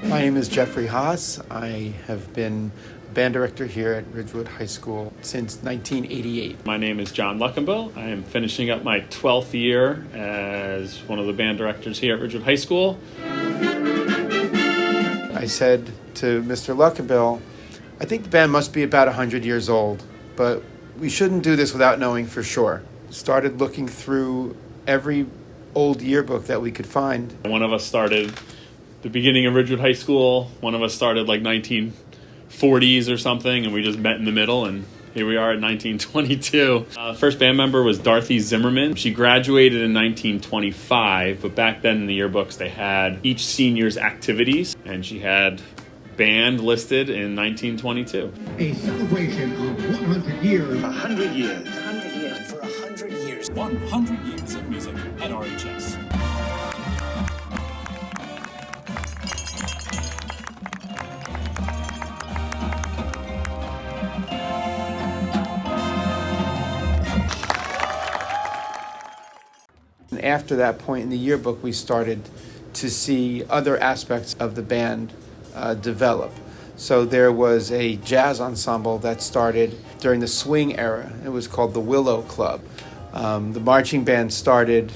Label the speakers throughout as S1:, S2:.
S1: My name is Jeffrey Haas. I have been band director here at Ridgewood High School since 1988.
S2: My name is John Luckenbill. I am finishing up my 12th year as one of the band directors here at Ridgewood High School.
S1: I said to Mr. Luckenbill, I think the band must be about 100 years old, but we shouldn't do this without knowing for sure. Started looking through every old yearbook that we could find.
S2: One of us started the beginning of Ridgewood High School. One of us started like 1940s or something, and we just met in the middle, and here we are at 1922. First band member was Dorothy Zimmerman. She graduated in 1925, but back then in the yearbooks they had each senior's activities, and she had band listed in 1922.
S3: A celebration of 100 years.
S4: 100 years.
S5: 100 years. For 100 years.
S6: 100 years of music at RHS.
S1: And after that point in the yearbook, we started to see other aspects of the band develop. So there was a jazz ensemble that started during the swing era. It was called the Willow Club. The marching band started...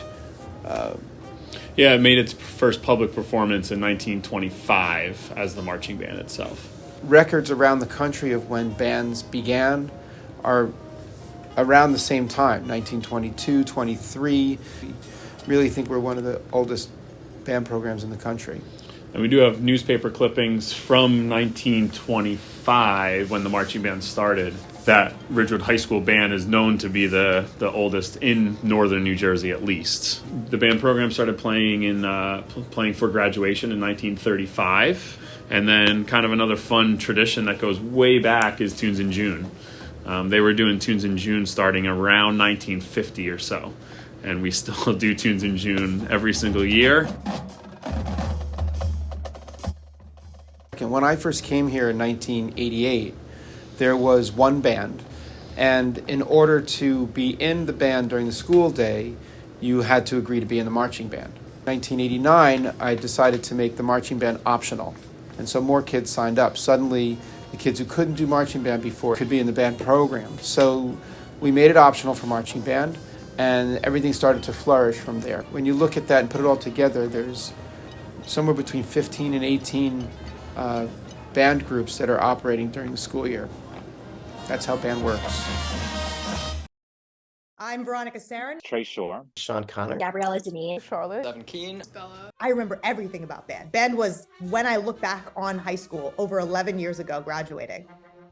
S2: it made its first public performance in 1925 as the marching band itself.
S1: Records around the country of when bands began are around the same time, 1922, 23. Really think we're one of the oldest band programs in the country.
S2: And we do have newspaper clippings from 1925 when the marching band started. That Ridgewood High School band is known to be the oldest in northern New Jersey, at least. The band program started playing for graduation in 1935. And then kind of another fun tradition that goes way back is Tunes in June. They were doing Tunes in June starting around 1950 or so. And we still do Tunes in June every single year.
S1: When I first came here in 1988, there was one band. And in order to be in the band during the school day, you had to agree to be in the marching band. In 1989, I decided to make the marching band optional. And so more kids signed up. Suddenly, the kids who couldn't do marching band before could be in the band program. So we made it optional for marching band, and everything started to flourish from there. When you look at that and put it all together, there's somewhere between 15 and 18 band groups that are operating during the school year. That's how band works.
S7: I'm Veronica Sarin.
S4: Trey Shore.
S8: Sean Connor.
S5: Gabriella Denise.
S9: Charlotte.
S10: Devin Keene.
S9: Bella.
S7: I remember everything about band. Band was, when I look back on high school, over 11 years ago, graduating.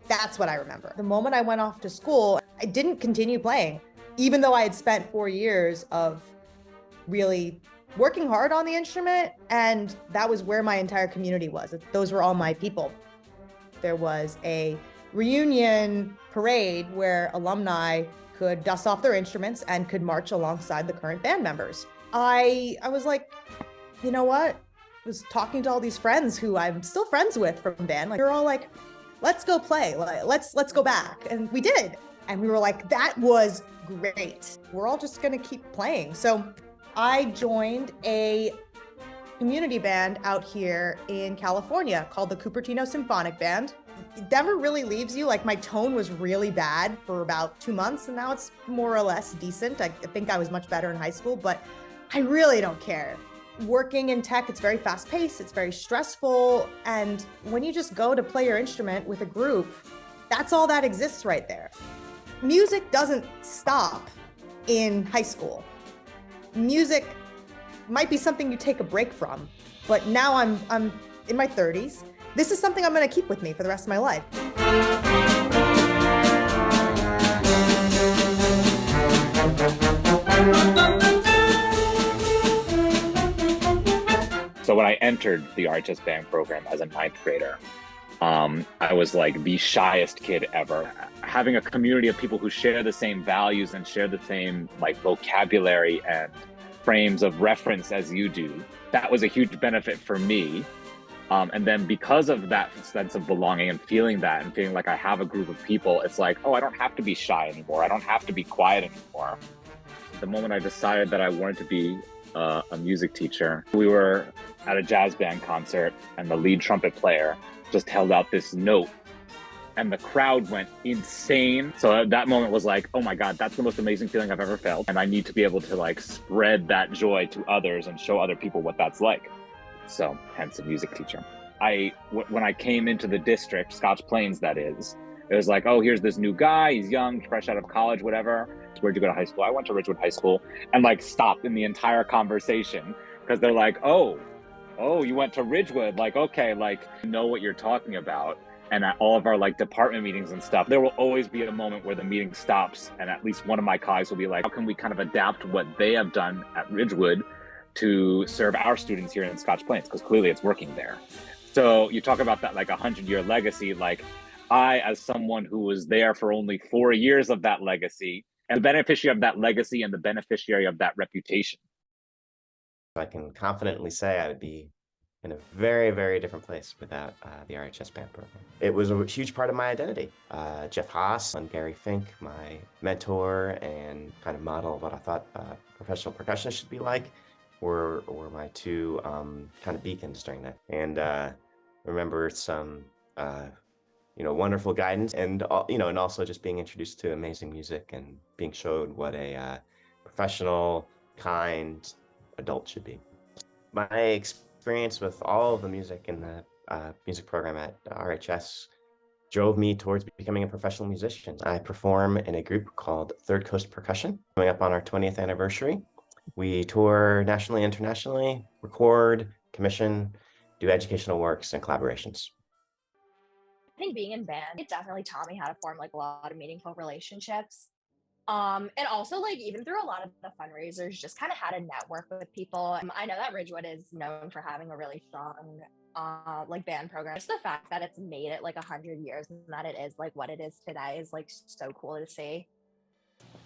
S7: That's what I remember. The moment I went off to school, I didn't continue playing, even though I had spent 4 years of really working hard on the instrument, and that was where my entire community was. Those were all my people. There was a reunion parade where alumni could dust off their instruments and could march alongside the current band members. I was like, you know what? I was talking to all these friends who I'm still friends with from band. Like, they're all like, let's go play. Let's go back. And we did. And we were like, that was great. We're all just gonna keep playing. So I joined a community band out here in California called the Cupertino Symphonic Band. It never really leaves you. Like, my tone was really bad for about 2 months, and now it's more or less decent. I think I was much better in high school, but I really don't care. Working in tech, it's very fast paced, it's very stressful, and when you just go to play your instrument with a group, that's all that exists right there. Music doesn't stop in high school. Music might be something you take a break from, but now I'm in my 30s. This is something I'm going to keep with me for the rest of my life.
S4: So when I entered the RHS band program as a 9th grader, I was like the shyest kid ever. Having a community of people who share the same values and share the same like vocabulary and frames of reference as you do, that was a huge benefit for me. And then because of that sense of belonging and feeling that and feeling like I have a group of people, it's like, oh, I don't have to be shy anymore. I don't have to be quiet anymore. The moment I decided that I wanted to be a music teacher, we were at a jazz band concert and the lead trumpet player just held out this note and the crowd went insane. So that moment was like, oh my God, that's the most amazing feeling I've ever felt. And I need to be able to like spread that joy to others and show other people what that's like. So hence a music teacher. When I came into the district, Scotch Plains that is, it was like, oh, here's this new guy, he's young, fresh out of college, whatever. Where'd you go to high school? I went to Ridgewood High School, and like stopped in the entire conversation because they're like, oh, you went to Ridgewood. Like, okay, like know what you're talking about. And at all of our like department meetings and stuff, there will always be a moment where the meeting stops and at least one of my colleagues will be like, how can we kind of adapt what they have done at Ridgewood to serve our students here in Scotch Plains? Because clearly it's working there. So you talk about that like 100-year legacy. Like I, as someone who was there for only 4 years of that legacy, and the beneficiary of that legacy and the beneficiary of that reputation.
S8: I can confidently say I would be in a very, very different place without the RHS band program. It was a huge part of my identity. Jeff Haas and Gary Fink, my mentor and kind of model of what I thought professional percussionists should be like, were my two kind of beacons during that. And remember some wonderful guidance and and also just being introduced to amazing music and being showed what a professional, kind adult should be. My experience with all of the music in the music program at RHS drove me towards becoming a professional musician. I perform in a group called Third Coast Percussion. Coming up on our 20th anniversary, we tour nationally, internationally, record, commission, do educational works and collaborations.
S9: I think being in band, it definitely taught me how to form like a lot of meaningful relationships. And also like even through a lot of the fundraisers, just kind of how to network with people. I know that Ridgewood is known for having a really strong like band program. Just the fact that it's made it like 100 years and that it is like what it is today is like so cool to see.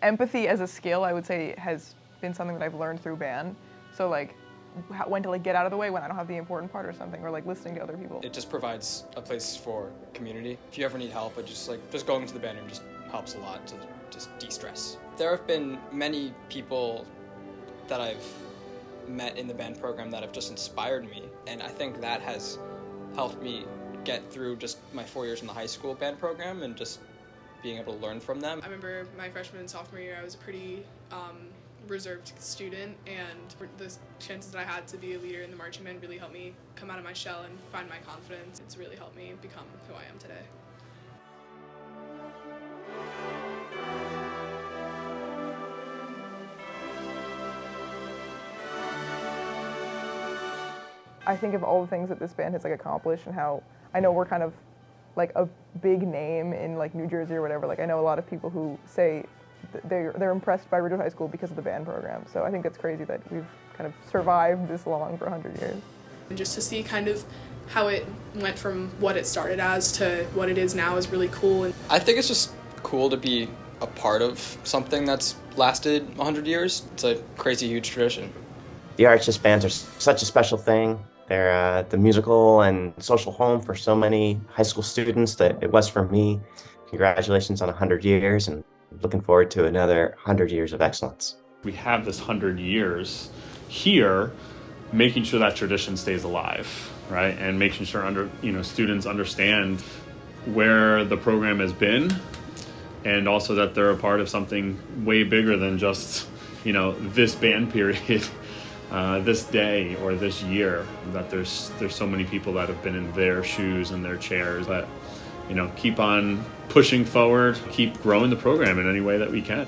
S10: Empathy as a skill, I would say, has been something that I've learned through band. So like when to like get out of the way when I don't have the important part or something, or like listening to other people.
S11: It just provides a place for community. If you ever need help, it just going into the band room just helps a lot to just de-stress. There have been many people that I've met in the band program that have just inspired me, and I think that has helped me get through just my 4 years in the high school band program and just being able to learn from them.
S12: I remember my freshman and sophomore year, I was a pretty reserved student, and the chances that I had to be a leader in the marching band really helped me come out of my shell and find my confidence. It's really helped me become who I am today.
S10: I think of all the things that this band has like accomplished and how I know we're kind of like a big name in like New Jersey or whatever. Like I know a lot of people who say they're impressed by Ridgewood High School because of the band program. So I think it's crazy that we've kind of survived this long for 100 years.
S12: And just to see kind of how it went from what it started as to what it is now is really cool. And
S11: I think it's just cool to be a part of something that's lasted 100 years. It's a crazy huge tradition.
S8: The RHS bands are such a special thing. They're the musical and social home for so many high school students that it was for me. Congratulations on 100 years and looking forward to another 100 years of excellence.
S2: We have this 100 years here, making sure that tradition stays alive, right? And making sure students understand where the program has been, and also that they're a part of something way bigger than just, this band period. This day or this year, that there's so many people that have been in their shoes and their chairs that keep on pushing forward, keep growing the program in any way that we can.